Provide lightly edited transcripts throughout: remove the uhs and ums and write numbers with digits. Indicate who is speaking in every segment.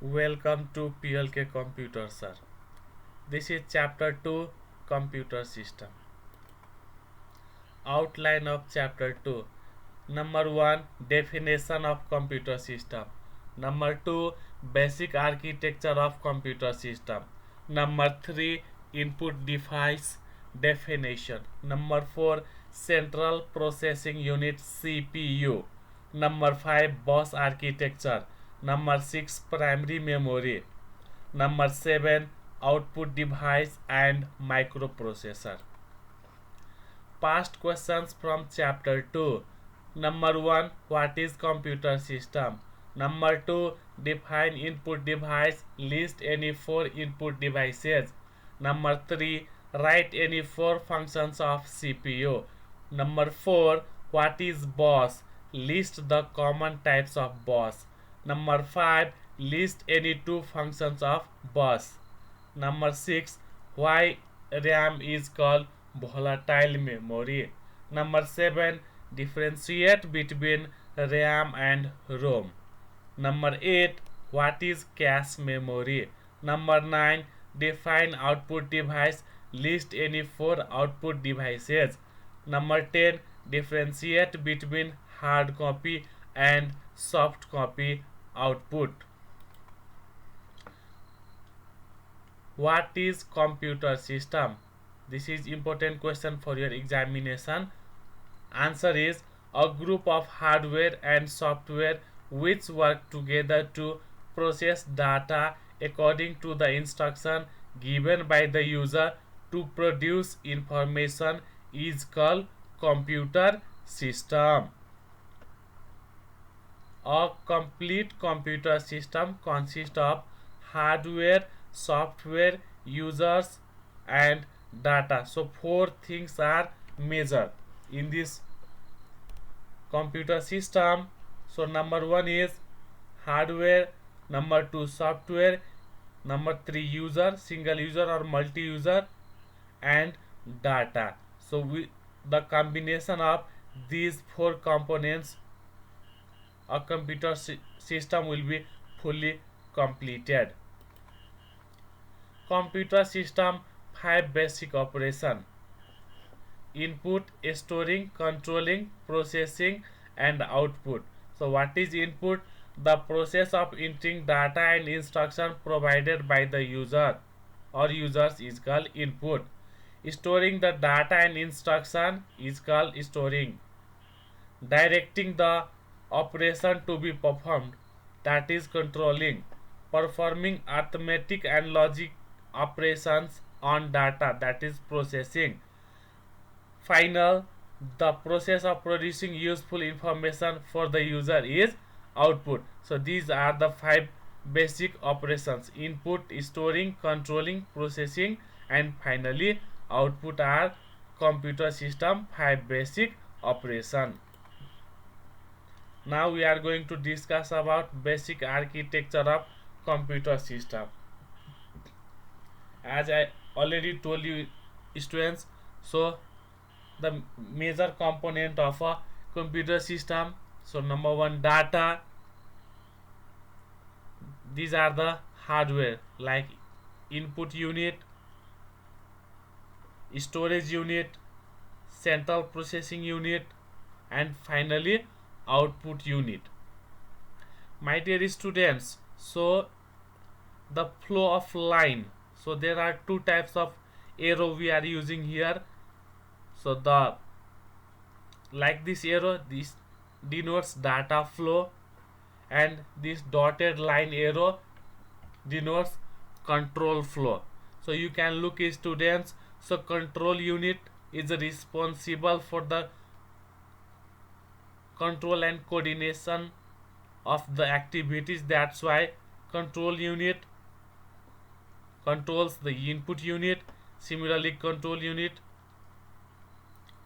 Speaker 1: Welcome to PLK Computer, sir. This is Chapter 2 Computer System. Outline of Chapter 2. Number 1 Definition of Computer System. Number 2 Basic Architecture of Computer System. Number 3 Input Device Definition. Number 4 Central Processing Unit CPU. Number 5 Bus Architecture. Number 6 Primary Memory. Number 7 Output Device and Microprocessor. Past questions from chapter 2. Number 1 What is computer system? Number 2 Define input device. List any 4 input devices. Number 3 Write any 4 functions of CPU. Number 4 What is bus? List the common types of bus. Number 5 List any 2 functions of bus. Number 6 Why RAM is called volatile memory. Number 7 Differentiate between RAM and ROM. Number 8 What is cache memory? Number 9 Define output device. List any 4 output devices. Number 10 Differentiate between hard copy and soft copy output. What is computer system? This is important question for your examination. Answer is a group of hardware and software which work together to process data according to the instruction given by the user to produce information is called computer system. A complete computer system consists of hardware, software, users and data. So 4 things are measured in this computer system. So number 1 is hardware, number 2 software, number 3 user, single user or multi user, and data. So the combination of these 4 components, a computer system will be fully completed. Computer system 5 basic operation: input, storing, controlling, processing and output. So what is input? The process of entering data and instruction provided by the user or users is called input. Storing the data and instruction is called storing. Directing the operation to be performed, that is controlling. Performing arithmetic and logic operations on data, that is processing. Final, the process of producing useful information for the user is output. So these are the 5 basic operations: input, storing, controlling, processing and finally output are computer system 5 basic operation. Now we are going to discuss about basic architecture of computer system. As I already told you, students, so the major component of a computer system, so number 1 data. These are the hardware like input unit, storage unit, central processing unit and finally output unit. My dear students, so the flow of line, so there are 2 types of arrow we are using here. So the like this arrow, this denotes data flow and this dotted line arrow denotes control flow. So you can look, students, so control unit is responsible for the control and coordination of the activities. That's why control unit controls the input unit. Similarly, control unit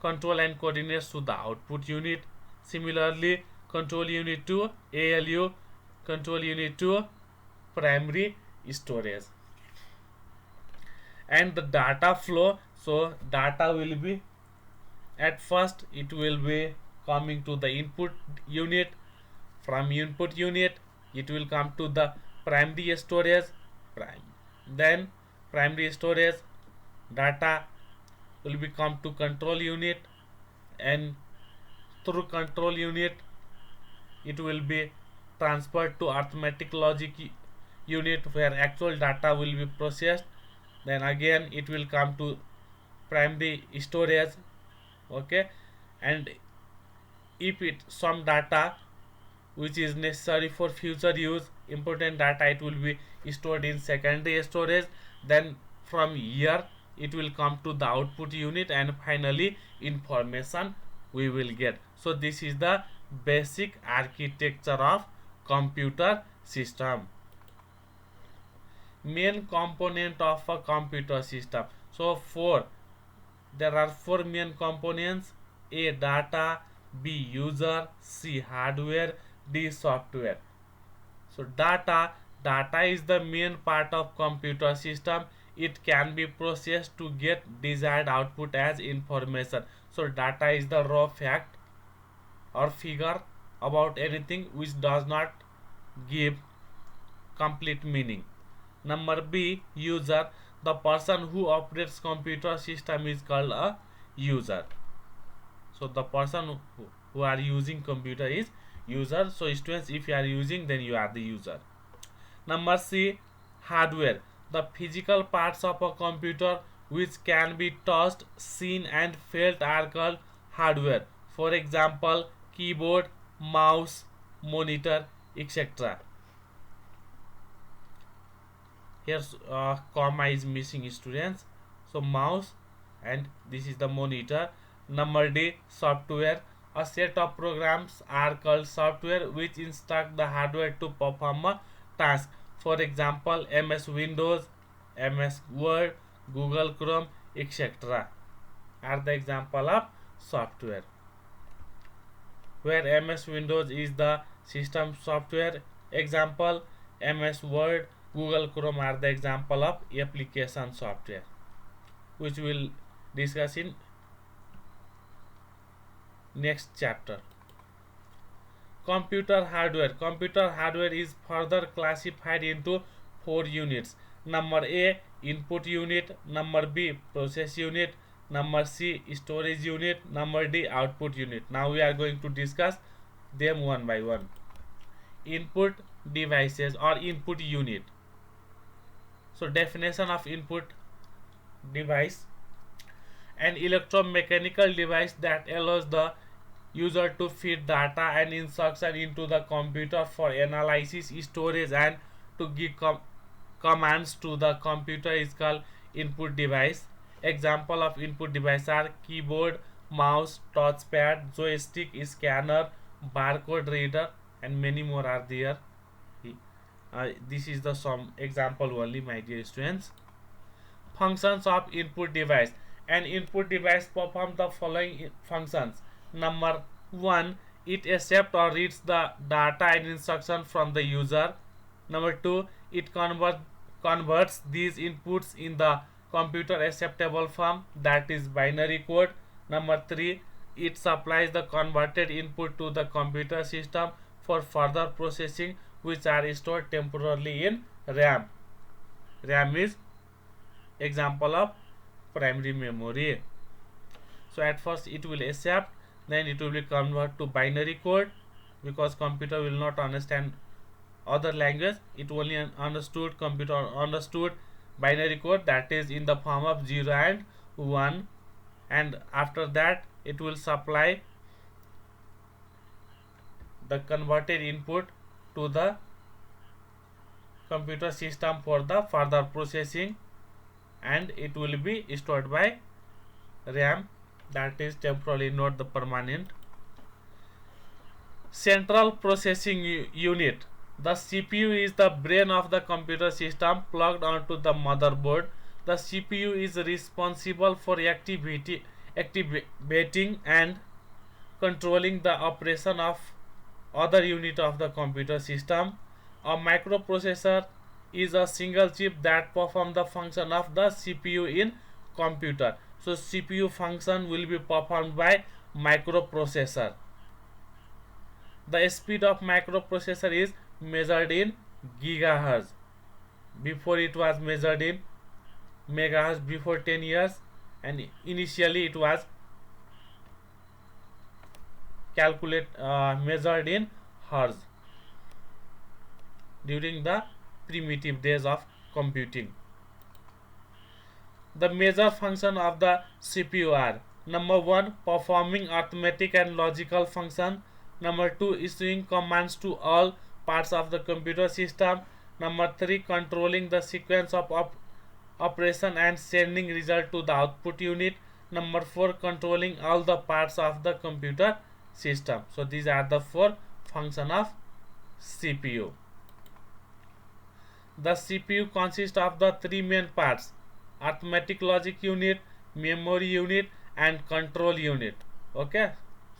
Speaker 1: control and coordinates to the output unit. Similarly, control unit to ALU, control unit to primary storage. And the data flow, so data will be, at first it will be coming to the input unit. From input unit it will come to the primary storage, then primary storage data will become to control unit, and through control unit it will be transferred to arithmetic logic unit where actual data will be processed. Then again it will come to primary storage. Okay, and if it some data which is necessary for future use, important data, it will be stored in secondary storage. Then from here it will come to the output unit, and finally information we will get. So this is the basic architecture of computer system. Main component of a computer system. So there are four main components: A, data; B, user; C, hardware; D, software. So data is the main part of computer system. It can be processed to get desired output as information. So data is the raw fact or figure about anything which does not give complete meaning. Number B, user. The person who operates computer system is called a user. So the person who are using computer is user. So students, if you are using, then you are the user. Number C, hardware. The physical parts of a computer which can be touched, seen and felt are called hardware. For example, keyboard, mouse, monitor, etc. Here comma is missing, students. So mouse, and this is the monitor. Number D, software. A set of programs are called software which instruct the hardware to perform a task. For example, MS Windows, MS Word, Google Chrome, etc. are the example of software. Where MS Windows is the system software example, MS Word, Google Chrome are the example of application software, which we will discuss in next chapter. Computer hardware. Computer hardware is further classified into 4 units. Number A, input unit. Number B, process unit. Number C, storage unit. Number D, output unit. Now we are going to discuss them one by one. Input devices or input unit. So definition of input device: an electromechanical device that allows the user to feed data and instruction into the computer for analysis, storage and to give commands to the computer is called input device. Example of input device are keyboard, mouse, touchpad, joystick, scanner, barcode reader, and many more are there. This is the some example only, my dear students. Functions of input device. An input device performs the following functions. Number 1, it accepts or reads the data and instruction from the user. Number 2, it converts these inputs in the computer acceptable form, that is binary code. Number 3, it supplies the converted input to the computer system for further processing, which are stored temporarily in RAM. RAM is example of primary memory. So at first it will accept, then it will be converted to binary code, because computer will not understand other language. It only understood, computer understood binary code, that is in the form of 0 and 1, and after that it will supply the converted input to the computer system for the further processing, and it will be stored by RAM, that is temporarily, not the permanent. Central processing unit. The CPU is the brain of the computer system plugged onto the motherboard. The CPU is responsible for activating and controlling the operation of other unit of the computer system. A microprocessor is a single chip that performs the function of the CPU in computer. So CPU function will be performed by microprocessor. The speed of microprocessor is measured in gigahertz. Before it was measured in megahertz before 10 years, and initially it was measured in hertz during the primitive days of computing. The major function of the CPU are: number 1, performing arithmetic and logical function; number 2, issuing commands to all parts of the computer system; number 3, controlling the sequence of operation and sending result to the output unit; number 4, controlling all the parts of the computer system. So these are the 4 function of CPU. The CPU consists of the 3 main parts: arithmetic logic unit, memory unit, and control unit. Okay,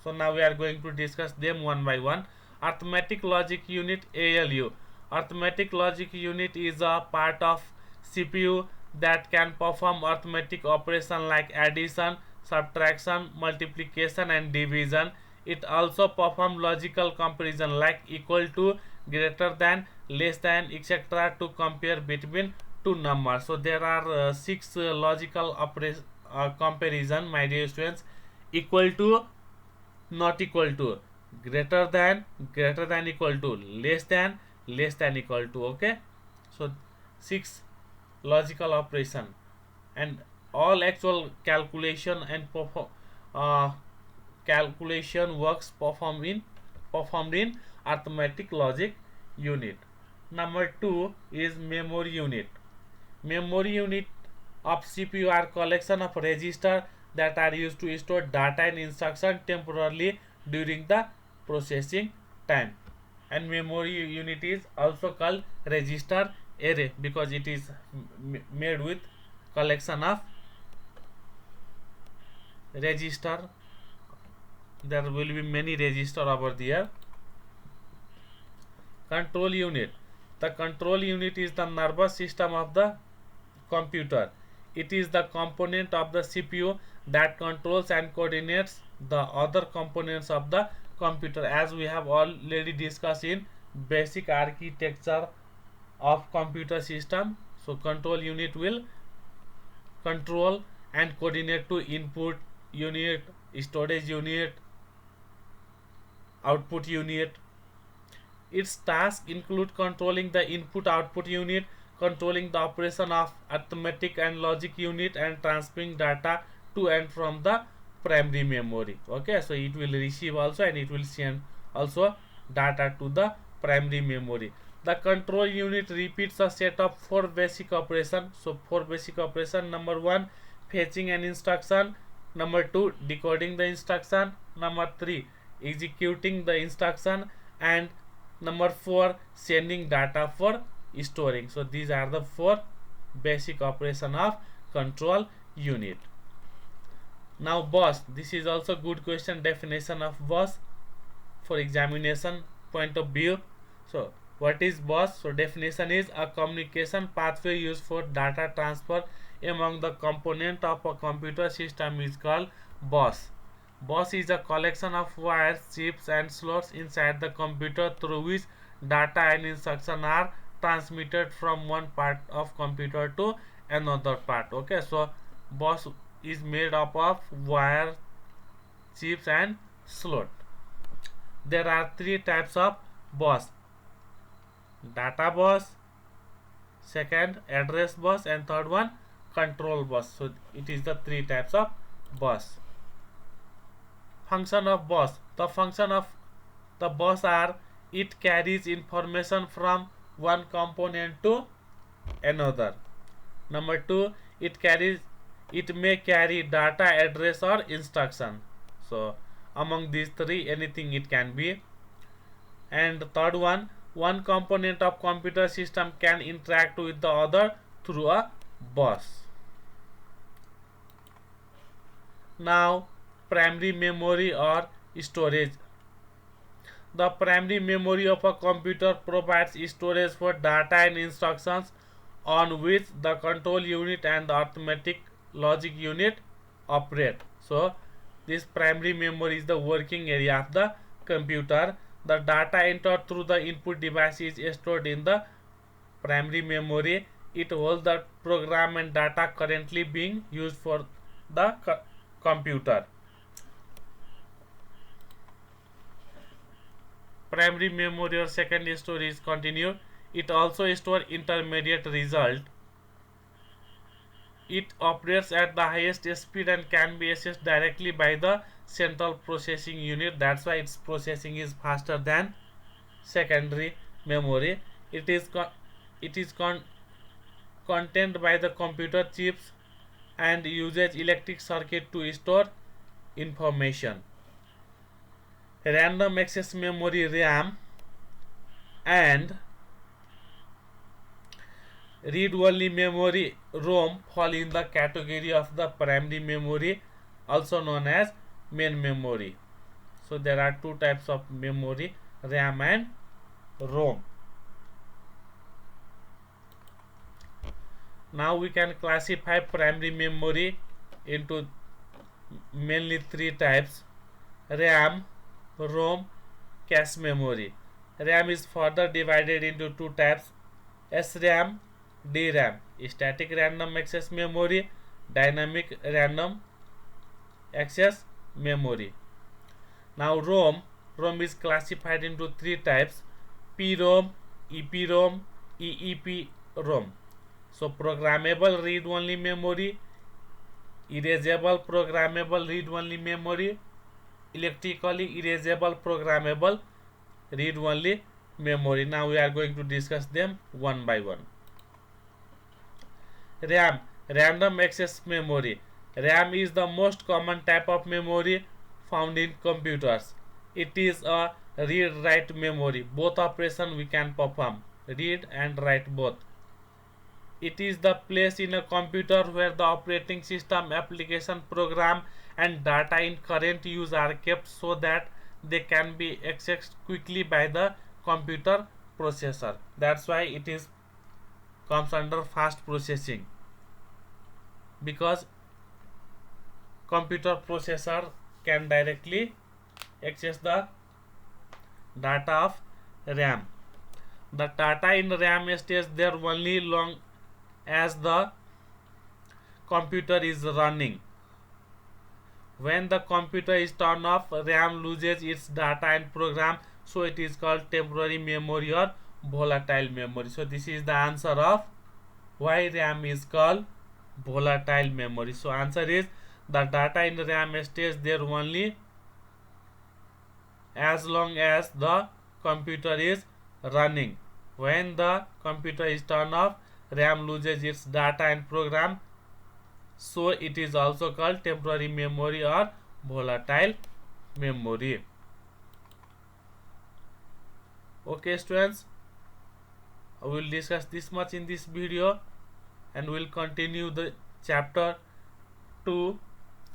Speaker 1: so now we are going to discuss them one by one. Arithmetic logic unit, ALU. Arithmetic logic unit is a part of CPU that can perform arithmetic operation like addition, subtraction, multiplication, and division. It also performs logical comparison like equal to, greater than, less than, etc. to compare between two numbers. So there are 6 logical comparison, my dear students: equal to, not equal to, greater than equal to, less than equal to. Okay, so 6 logical operation, and all actual calculation and calculation works performed in arithmetic logic unit. Number 2 is memory unit. Memory unit of CPU are collection of registers that are used to store data and instruction temporarily during the processing time. And memory unit is also called register array because it is made with collection of register. There will be many register over there. Control unit. The control unit is the nervous system of the computer. It is the component of the CPU that controls and coordinates the other components of the computer, as we have already discussed in basic architecture of computer system. So control unit will control and coordinate to input unit, storage unit, output unit. Its tasks include controlling the input-output unit, controlling the operation of arithmetic and logic unit, and transferring data to and from the primary memory. Okay, so it will receive also and it will send also data to the primary memory. The control unit repeats a set of 4 basic operations. So 4 basic operations: number 1, fetching an instruction; number 2, decoding the instruction; number 3, executing the instruction; and number 4, sending data for storing. So these are the 4 basic operation of control unit. Now bus, this is also good question, definition of bus for examination point of view. So what is bus? So definition is a communication pathway used for data transfer among the component of a computer system is called bus. Bus is a collection of wires, chips, and slots inside the computer through which data and instruction are transmitted from one part of computer to another part. Okay, so bus is made up of wire, chips, and slot. There are 3 types of bus: data bus, second address bus, and third one control bus. So it is the 3 types of bus. Function of bus. The function of the bus are: it carries information from one component to another. Number 2, it may carry data, address, or instruction. So among these 3, anything it can be. And the third one component of computer system can interact with the other through a bus. Now primary memory or storage. The primary memory of a computer provides storage for data and instructions on which the control unit and the arithmetic logic unit operate. So this primary memory is the working area of the computer. The data entered through the input device is stored in the primary memory. It holds the program and data currently being used for the computer. Primary memory or secondary storage is continued. It also stores intermediate result. It operates at the highest speed and can be accessed directly by the central processing unit. That's why its processing is faster than secondary memory. It is contained by the computer chips and uses electric circuit to store information. Random access memory RAM and read-only memory ROM fall in the category of the primary memory, also known as main memory. So there are two types of memory, RAM and ROM. Now we can classify primary memory into mainly three types: RAM, ROM, cache memory. RAM is further divided into two types: SRAM, DRAM, static random access memory, dynamic random access memory. Now ROM is classified into three types: PROM, EPROM, EEPROM. So programmable read-only memory, erasable programmable read-only memory, electrically erasable programmable read-only memory. Now we are going to discuss them one by one. RAM, random access memory. RAM is the most common type of memory found in computers. It is a read-write memory. Both operations we can perform, read and write both. It is the place in a computer where the operating system, application, program and data in current use are kept so that they can be accessed quickly by the computer processor. That's why it is comes under fast processing, because computer processor can directly access the data of RAM. The data in RAM stays there only long as the computer is running. When the computer is turned off, RAM loses its data and program, so it is called temporary memory or volatile memory. So this is the answer of why RAM is called volatile memory. So answer is the data in RAM stays there only as long as the computer is running. When the computer is turned off, RAM loses its data and program, so it is also called temporary memory or volatile memory. Okay students, I will discuss this much in this video and will continue the chapter 2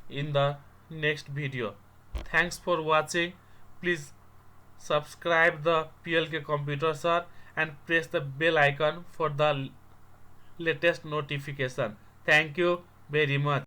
Speaker 1: in the next video. Thanks for watching. Please subscribe the PLK Computer Sir and press the bell icon for the latest notification. Thank you very much.